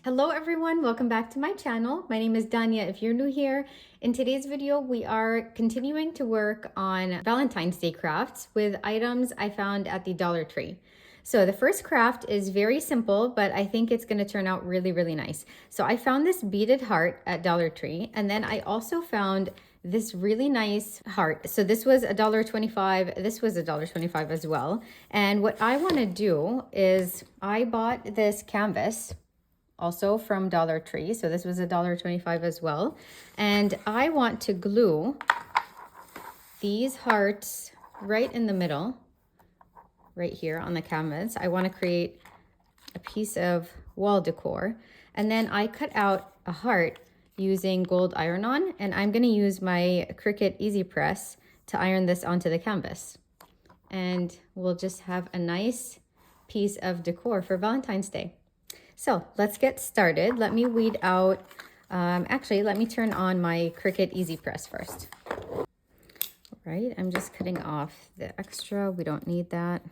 Hello everyone, welcome back to my channel. My name is Danya if you're new here. In today's video, we are continuing to work on Valentine's Day crafts with items I found at the Dollar Tree. So the first craft is very simple, but I think it's gonna turn out really, really nice. So I found this beaded heart at Dollar Tree, and then I also found this really nice heart. So this was $1.25, this was $1.25 as well. And what I wanna do is I bought this canvas also from Dollar Tree. So this was $1.25 as well. And I want to glue these hearts right in the middle, right here on the canvas. I want to create a piece of wall decor. And then I cut out a heart using gold iron-on, and I'm going to use my Cricut Easy Press to iron this onto the canvas. And we'll just have a nice piece of decor for Valentine's Day. So let's get started. Let me weed out, actually, let me turn on my Cricut Easy Press first. All right, I'm just cutting off the extra. We don't need that.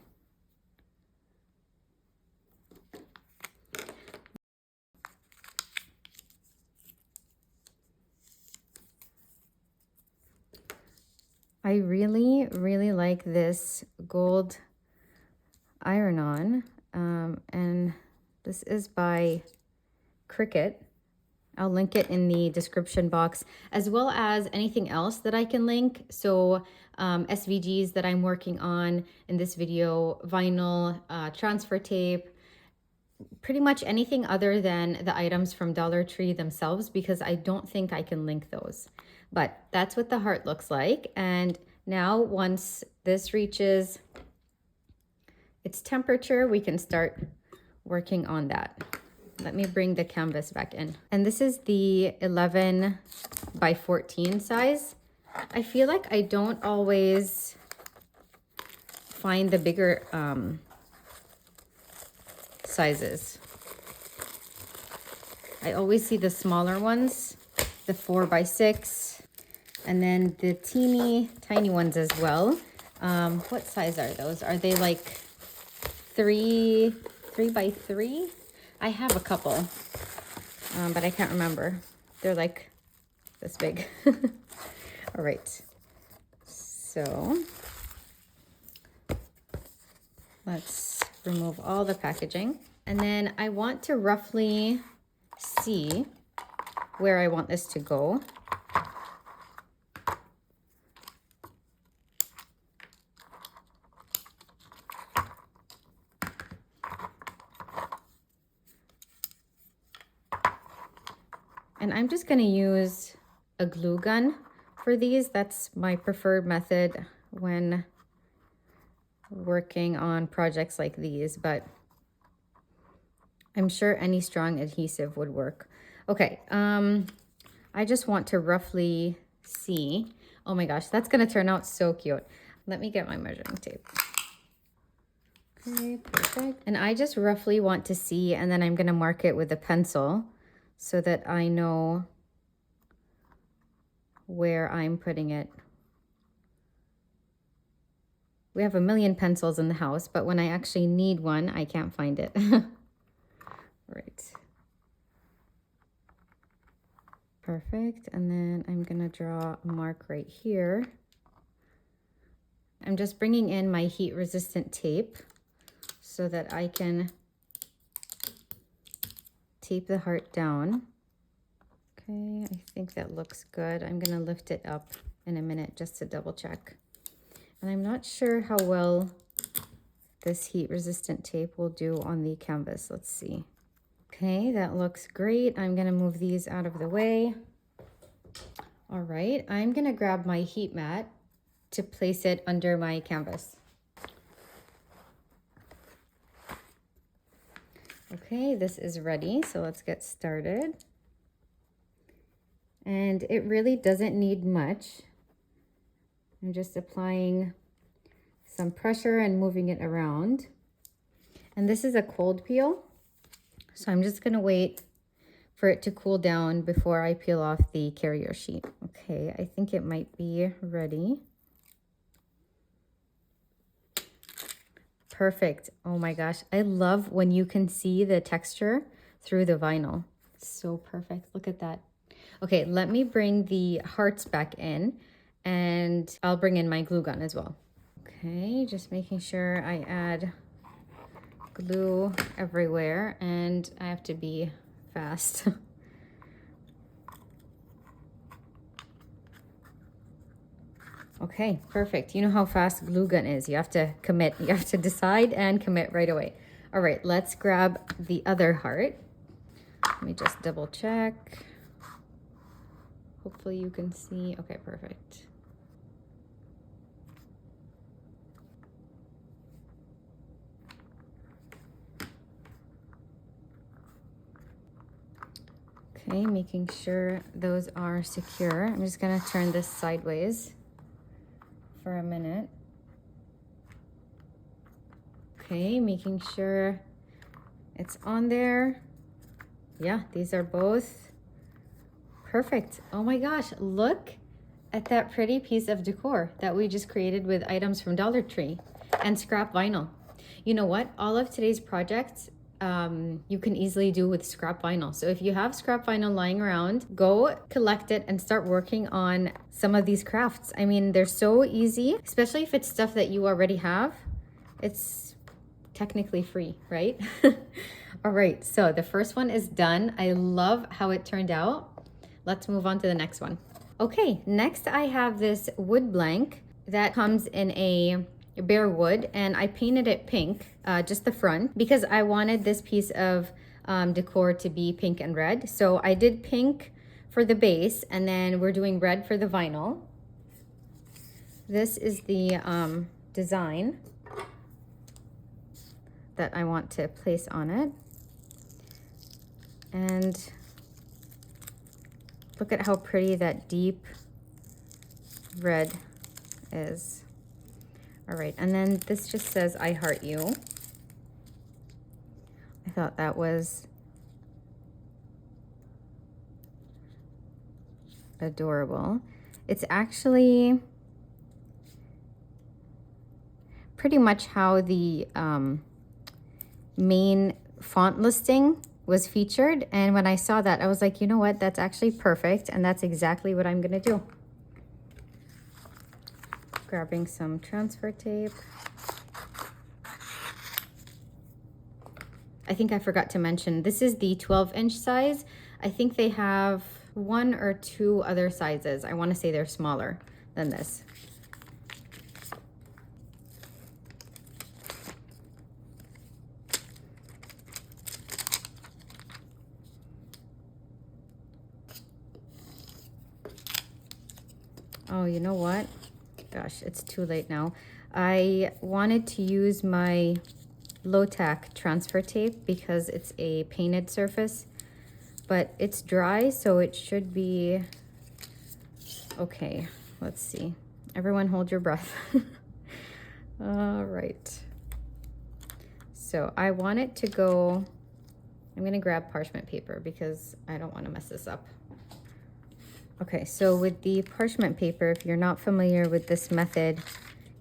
I really, really like this gold iron-on, and this is by Cricut. I'll link it in the description box, as well as anything else that I can link. So SVGs that I'm working on in this video, vinyl, transfer tape, pretty much anything other than the items from Dollar Tree themselves, because I don't think I can link those. But that's what the heart looks like. And now once this reaches its temperature, we can start working on that. Let me bring the canvas back in. And this is the 11 by 14 size. I feel like I don't always find the bigger sizes. I always see the smaller ones, the 4 by 6, and then the teeny tiny ones as well. What size are those? Are they like 3 by 3? I have a couple, but I can't remember. They're like this big. All right, so let's remove all the packaging. And then I want to roughly see where I want this to go. And I'm just going to use a glue gun for these. That's my preferred method when working on projects like these, but I'm sure any strong adhesive would work. Okay, I just want to roughly see. Oh my gosh, that's going to turn out so cute. Let me get my measuring tape. Okay, perfect. And I just roughly want to see, and then I'm going to mark it with a pencil, so that I know where I'm putting it. We have a million pencils in the house, but when I actually need one, I can't find it. Right. Perfect. And then I'm gonna draw a mark right here. I'm just bringing in my heat resistant tape so that I can tape the heart down. Okay, I think that looks good. I'm gonna lift it up in a minute just to double check. And I'm not sure how well this heat resistant tape will do on the canvas. Let's see. Okay, that looks great. I'm gonna move these out of the way. All right, I'm gonna grab my heat mat to place it under my canvas. Okay, this is ready, so let's get started. And it really doesn't need much. I'm just applying some pressure and moving it around. And this is a cold peel, so I'm just gonna wait for it to cool down before I peel off the carrier sheet. Okay, I think it might be ready. Perfect. Oh my gosh, I love when you can see the texture through the vinyl. So perfect. Look at that. Okay, let me bring the hearts back in, and I'll bring in my glue gun as well. Okay, just making sure I add glue everywhere, and I have to be fast. Okay, perfect. You know how fast glue gun is. You have to commit. You have to decide and commit right away. All right, let's grab the other heart. Let me just double check. Hopefully you can see. Okay, perfect. Okay, making sure those are secure. I'm just gonna turn this sideways for a minute. Okay, making sure it's on there. Yeah, these are both perfect. Oh my gosh, look at that pretty piece of decor that we just created with items from Dollar Tree and scrap vinyl. You know what? All of today's projects you can easily do with scrap vinyl. So if you have scrap vinyl lying around, go collect it and start working on some of these crafts. I mean, they're so easy, especially if it's stuff that you already have. It's technically free, right? All right, so the first one is done. I love how it turned out. Let's move on to the next one. Okay, next I have this wood blank that comes in a bare wood, and I painted it pink, just the front, because I wanted this piece of decor to be pink and red. So I did pink for the base, and then we're doing red for the vinyl. This is the design that I want to place on it. And look at how pretty that deep red is. All right, and then this just says, I heart you. I thought that was adorable. It's actually pretty much how the main font listing was featured. And when I saw that, I was like, you know what? That's actually perfect. And that's exactly what I'm gonna do. Grabbing some transfer tape. I think I forgot to mention, this is the 12-inch size. I think they have 1 or 2 other sizes. I want to say they're smaller than this. Oh, you know what? Gosh, it's too late now. I wanted to use my low-tack transfer tape because it's a painted surface, but it's dry, so it should be okay. Let's see. Everyone hold your breath. All right. So I want it to go, I'm gonna grab parchment paper because I don't want to mess this up. Okay, so with the parchment paper, if you're not familiar with this method,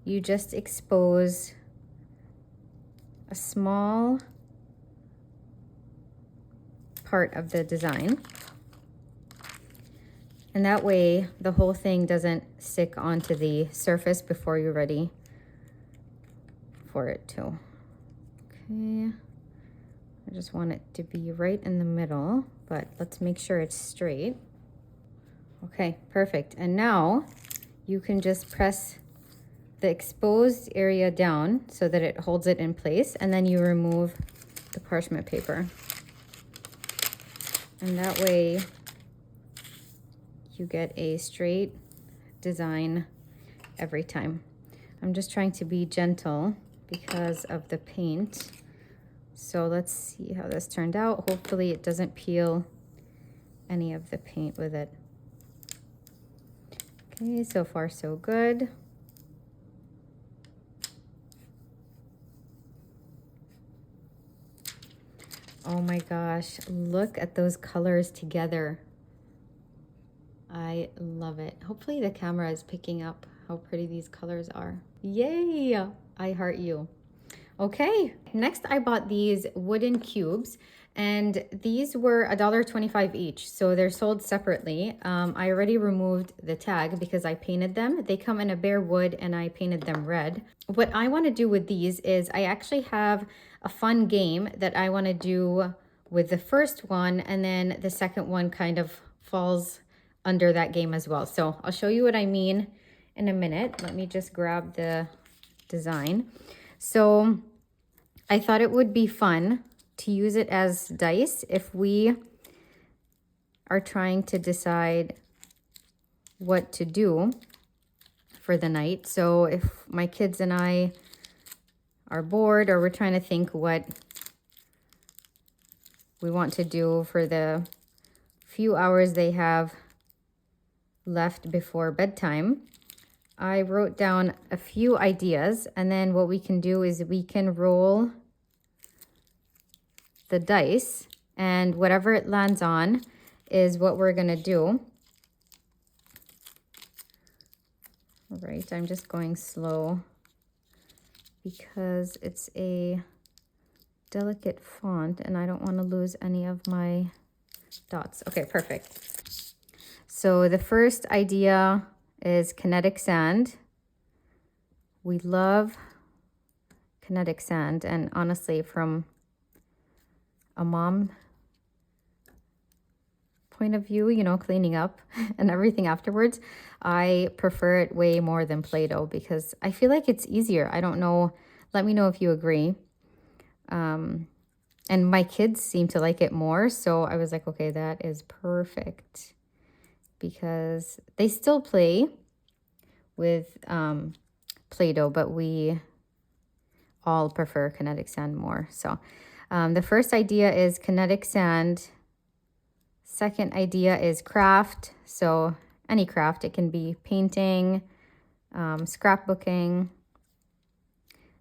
you just expose a small part of the design. And that way the whole thing doesn't stick onto the surface before you're ready for it to. Okay, I just want it to be right in the middle, but let's make sure it's straight. Okay, perfect. And now you can just press the exposed area down so that it holds it in place, and then you remove the parchment paper. And that way you get a straight design every time. I'm just trying to be gentle because of the paint. So let's see how this turned out. Hopefully it doesn't peel any of the paint with it. Okay, so far so good. Oh my gosh, look at those colors together. I love it. Hopefully the camera is picking up how pretty these colors are. Yay! I heart you. Okay, next I bought these wooden cubes, And these were $1.25 each, so they're sold separately. I already removed the tag because I painted them. They come in a bare wood and I painted them red. What I want to do with these is I actually have a fun game that I want to do with the first one, and then the second one kind of falls under that game as well. So I'll show you what I mean in a minute. Let me just grab the design. So I thought it would be fun to use it as dice if we are trying to decide what to do for the night. So if my kids and I are bored, or we're trying to think what we want to do for the few hours they have left before bedtime, I wrote down a few ideas, and then what we can do is we can roll the dice, and whatever it lands on is what we're gonna do. All right, I'm just going slow because it's a delicate font and I don't want to lose any of my dots. Okay, perfect. So the first idea is kinetic sand. We love kinetic sand, and honestly, from a mom point of view, you know, cleaning up and everything afterwards, I prefer it way more than Play-Doh because I feel like it's easier. I don't know. Let me know if you agree. And my kids seem to like it more. So I was like, okay, that is perfect because they still play with Play-Doh, but we all prefer kinetic sand more. So the first idea is kinetic sand. Second idea is craft. So any craft, it can be painting, scrapbooking.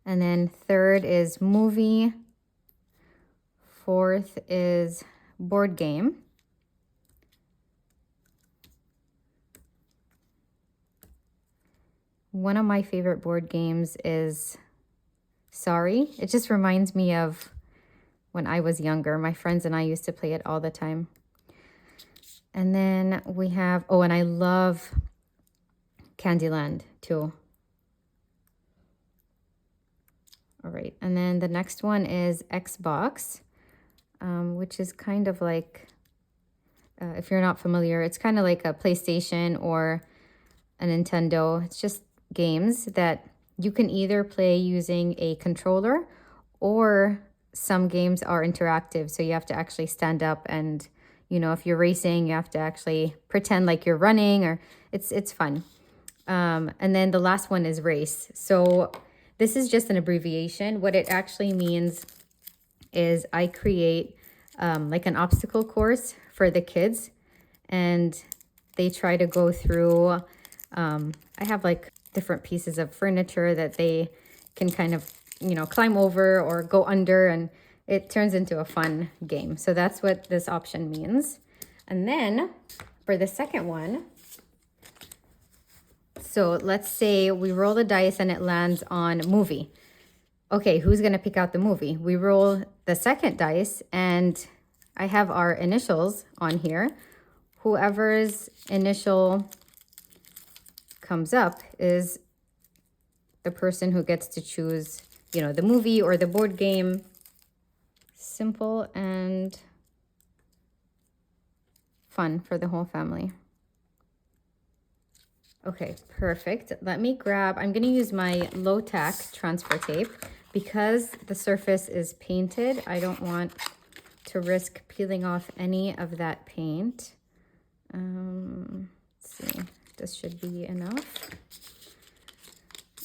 And then third is movie. Fourth is board game. One of my favorite board games is Sorry. It just reminds me of when I was younger. My friends and I used to play it all the time. And then we have, oh, and I love Candyland too. All right, and then the next one is Xbox, which is kind of like, if you're not familiar, it's kind of like a PlayStation or a Nintendo. It's just games that you can either play using a controller, or some games are interactive. So you have to actually stand up and, you know, if you're racing, you have to actually pretend like you're running, or it's fun. And then the last one is race. So this is just an abbreviation. What it actually means is I create like an obstacle course for the kids, and they try to go through, I have like different pieces of furniture that they can kind of, you know, climb over or go under, and it turns into a fun game. So that's what this option means. And then for the second one, so let's say we roll the dice and it lands on movie. Okay, who's gonna pick out the movie? We roll the second dice and I have our initials on here. Whoever's initial comes up is the person who gets to choose, you know, the movie or the board game. Simple and fun for the whole family. Okay, perfect. Let me grab, I'm gonna use my low-tack transfer tape because the surface is painted. I don't want to risk peeling off any of that paint. Let's see, this should be enough.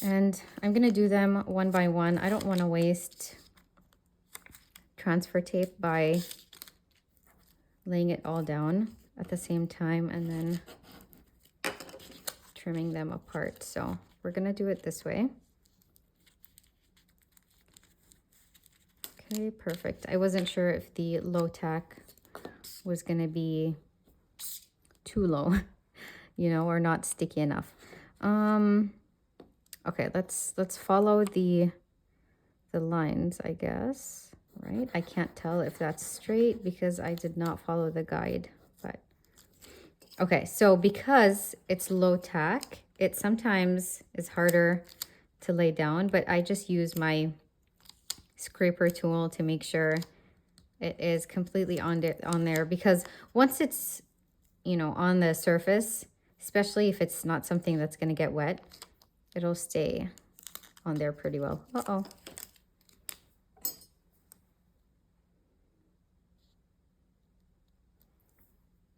And I'm gonna do them one by one. I don't wanna waste transfer tape by laying it all down at the same time and then trimming them apart. So we're gonna do it this way. Okay, perfect. I wasn't sure if the low tack was gonna be too low, you know, or not sticky enough. Okay, let's follow the lines, I guess. right? I can't tell if that's straight because I did not follow the guide, but okay. So because it's low tack, it sometimes is harder to lay down, but I just use my scraper tool to make sure it is completely on there, because once it's, you know, on the surface, especially if it's not something that's going to get wet, it'll stay on there pretty well. Uh-oh.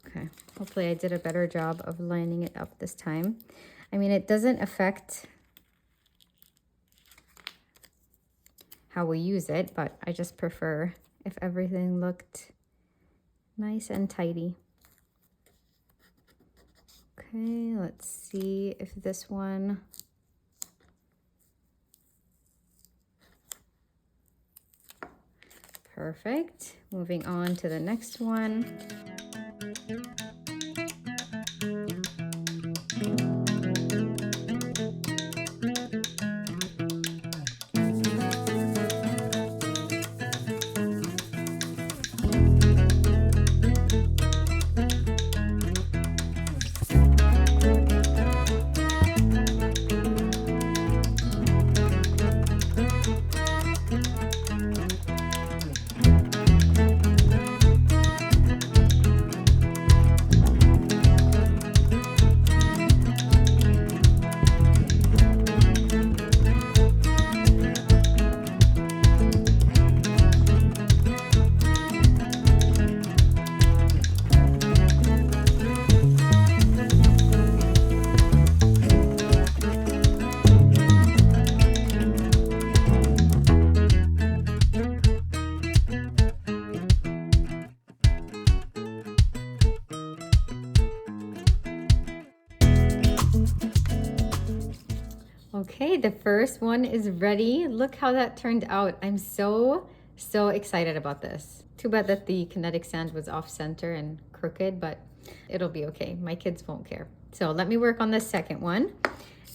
Okay, hopefully I did a better job of lining it up this time. I mean, it doesn't affect how we use it, but I just prefer if everything looked nice and tidy. Okay, let's see if this one... Perfect. Moving on to the next one. Okay, the first one is ready. Look how that turned out. I'm so excited about this. Too bad that the kinetic sand was off center and crooked, but it'll be okay. My kids won't care. So let me work on the second one.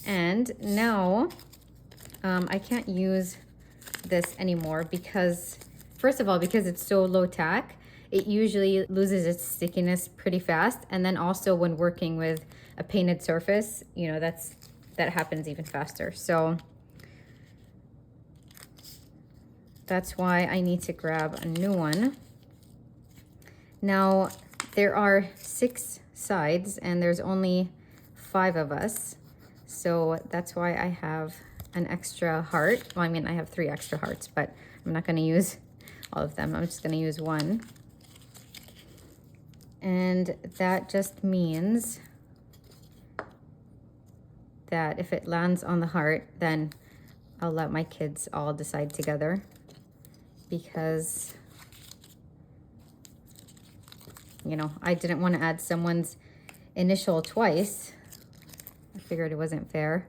And now I can't use this anymore because, first of all, because it's so low tack, it usually loses its stickiness pretty fast. And then also when working with a painted surface, you know, that happens even faster. So that's why I need to grab a new one. Now there are 6 sides and there's only 5 of us. So that's why I have an extra heart. Well, I mean, I have 3 extra hearts, but I'm not gonna use all of them. I'm just gonna use one. And that just means that if it lands on the heart, then I'll let my kids all decide together, because, you know, I didn't want to add someone's initial twice. I figured it wasn't fair.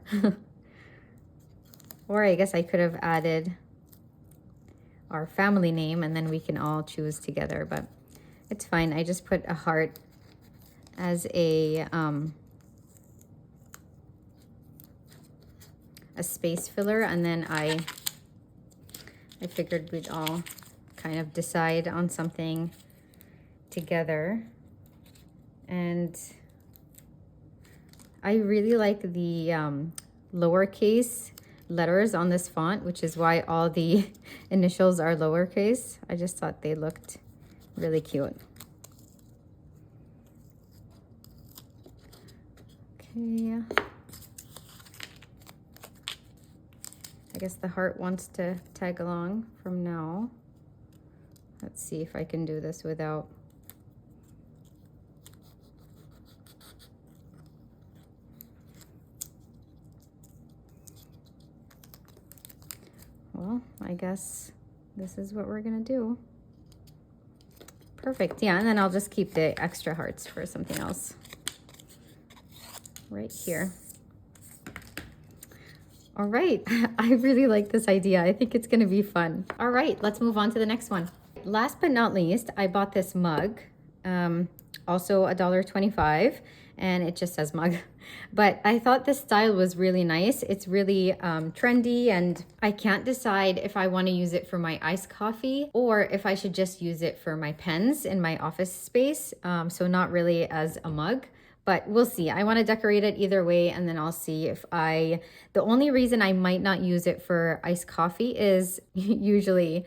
Or I guess I could have added our family name and then we can all choose together, but it's fine. I just put a heart as a space filler, and then I figured we'd all kind of decide on something together. And I really like the lowercase letters on this font, which is why all the initials are lowercase. I just thought they looked really cute. Okay. I guess the heart wants to tag along from now. Let's see if I can do this without. Well, I guess this is what we're gonna do. Perfect, yeah, and then I'll just keep the extra hearts for something else right here. All right, I really like this idea. I think it's gonna be fun. All right, let's move on to the next one. Last but not least, I bought this mug, also $1.25, and it just says mug. But I thought this style was really nice. It's really trendy, and I can't decide if I want to use it for my iced coffee or if I should just use it for my pens in my office space. So not really as a mug, but we'll see. I want to decorate it either way, and then I'll see if the only reason I might not use it for iced coffee is usually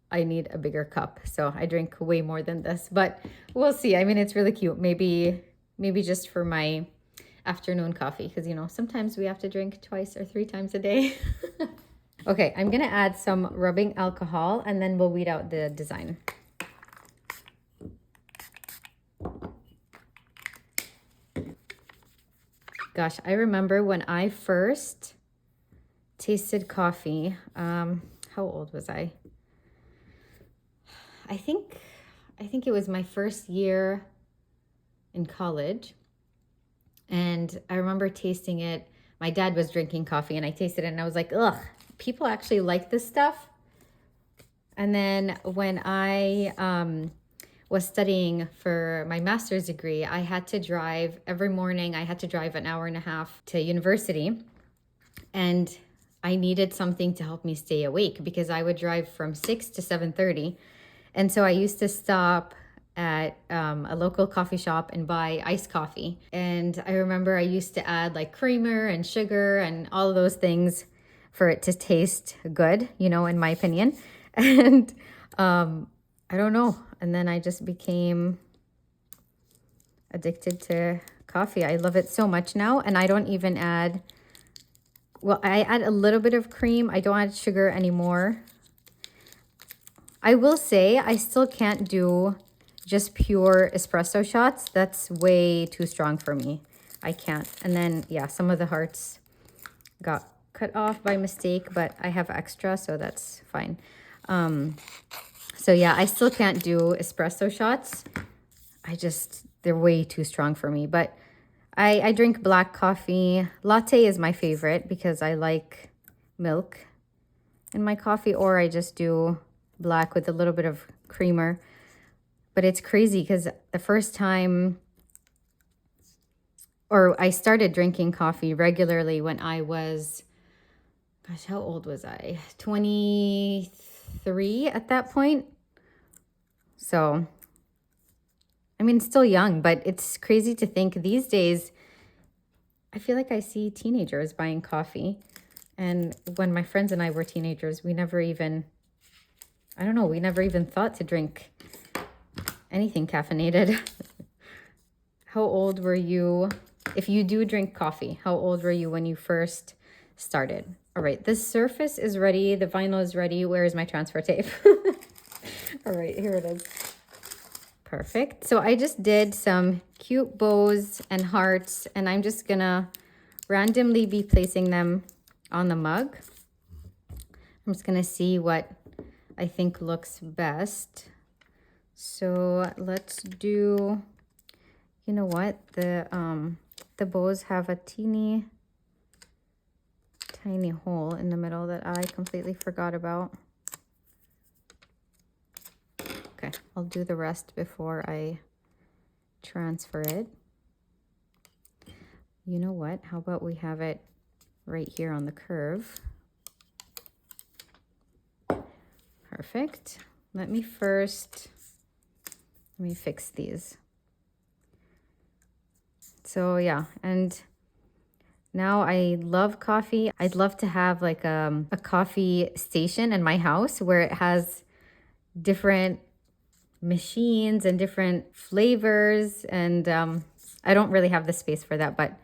I need a bigger cup. So I drink way more than this, but we'll see. I mean, it's really cute. Maybe just for my afternoon coffee, because, you know, sometimes we have to drink 2 or 3 times a day. Okay, I'm gonna add some rubbing alcohol, and then we'll weed out the design. Gosh, I remember when I first tasted coffee. How old was I? I think it was my first year in college, and I remember tasting it. My dad was drinking coffee, and I tasted it, and I was like, ugh, people actually like this stuff. And then when I was studying for my master's degree, I had to drive every morning. I had to drive an hour and a half to university, and I needed something to help me stay awake because I would drive from 6 to 7:30. And so I used to stop at a local coffee shop and buy iced coffee. And I remember I used to add like creamer and sugar and all of those things for it to taste good, you know, in my opinion. And I don't know. And then I just became addicted to coffee. I love it so much now. And I don't even add, well, I add a little bit of cream. I don't add sugar anymore. I will say I still can't do just pure espresso shots. That's way too strong for me. I can't. And then, yeah, some of the hearts got cut off by mistake, but I have extra, so that's fine. So yeah, I still can't do espresso shots. They're way too strong for me. But I drink black coffee. Latte is my favorite because I like milk in my coffee, or I just do black with a little bit of creamer. But it's crazy because the first time, or I started drinking coffee regularly when I was, gosh, how old was I? 23 at that point. So, I mean, still young, but it's crazy to think these days, I feel like I see teenagers buying coffee. And when my friends and I were teenagers, we never even thought to drink anything caffeinated. How old were you? If you do drink coffee, how old were you when you first started? All right, the surface is ready. The vinyl is ready. Where is my transfer tape? All right, here it is. Perfect. So I just did some cute bows and hearts, and I'm just gonna randomly be placing them on the mug. I'm just gonna see what I think looks best. So let's do, you know what? The bows have a teeny tiny hole in the middle that I completely forgot about. Okay, I'll do the rest before I transfer it. You know what? How about we have it right here on the curve? Perfect. Let me fix these. So yeah, and now I love coffee. I'd love to have like a coffee station in my house where it has different machines and different flavors, and I don't really have the space for that, but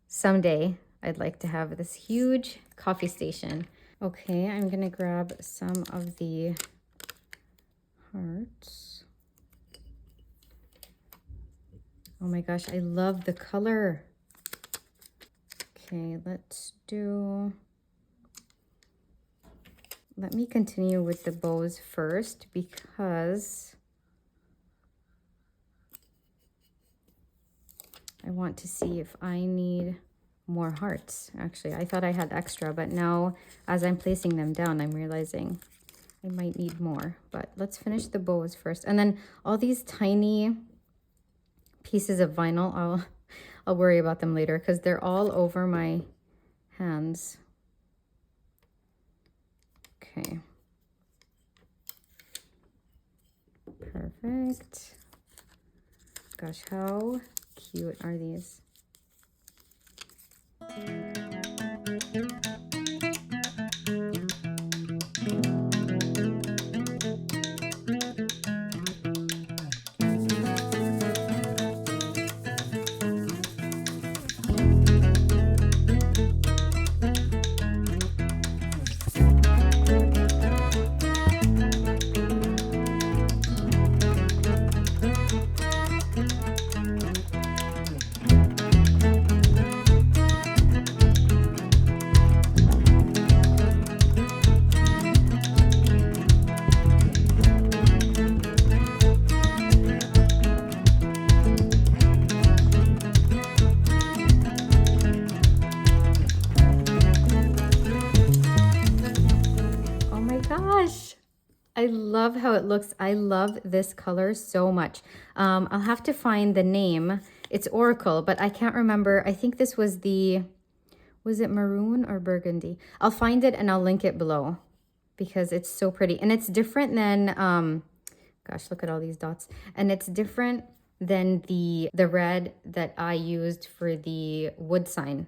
someday I'd like to have this huge coffee station. Okay, I'm gonna grab some of the hearts. Oh my gosh, I love the color. Okay, let me continue with the bows first because I want to see if I need more hearts. Actually, I thought I had extra, but now as I'm placing them down, I'm realizing I might need more. But let's finish the bows first. And then all these tiny pieces of vinyl, I'll worry about them later because they're all over my hands. Okay. Perfect. Gosh, how cute are these? Gosh, I love how it looks. I love this color so much. I'll have to find the name. It's Oracle, but I can't remember. I think this was was it maroon or burgundy? I'll find it and I'll link it below because it's so pretty. And it's different than, gosh, look at all these dots. And it's different than the red that I used for the wood sign.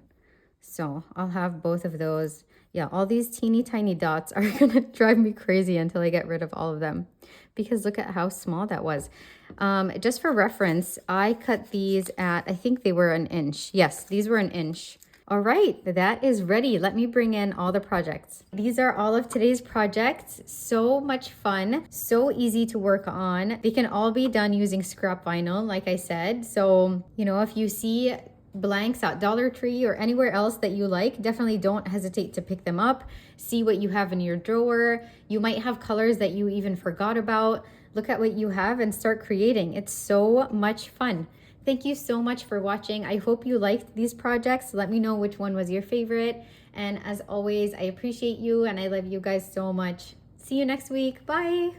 So I'll have both of those. Yeah, all these teeny tiny dots are gonna drive me crazy until I get rid of all of them because look at how small that was. Just for reference, I cut these at, I think they were 1 inch. Yes, these were 1 inch. All right, that is ready. Let me bring in all the projects. These are all of today's projects. So much fun, so easy to work on. They can all be done using scrap vinyl, like I said. So, you know, if you see blanks at Dollar Tree or anywhere else that you like, definitely don't hesitate to pick them up. See what you have in your drawer. You might have colors that you even forgot about. Look at what you have and start creating. It's so much fun. Thank you so much for watching. I hope you liked these projects. Let me know which one was your favorite. And as always, I appreciate you and I love you guys so much. See you next week. Bye.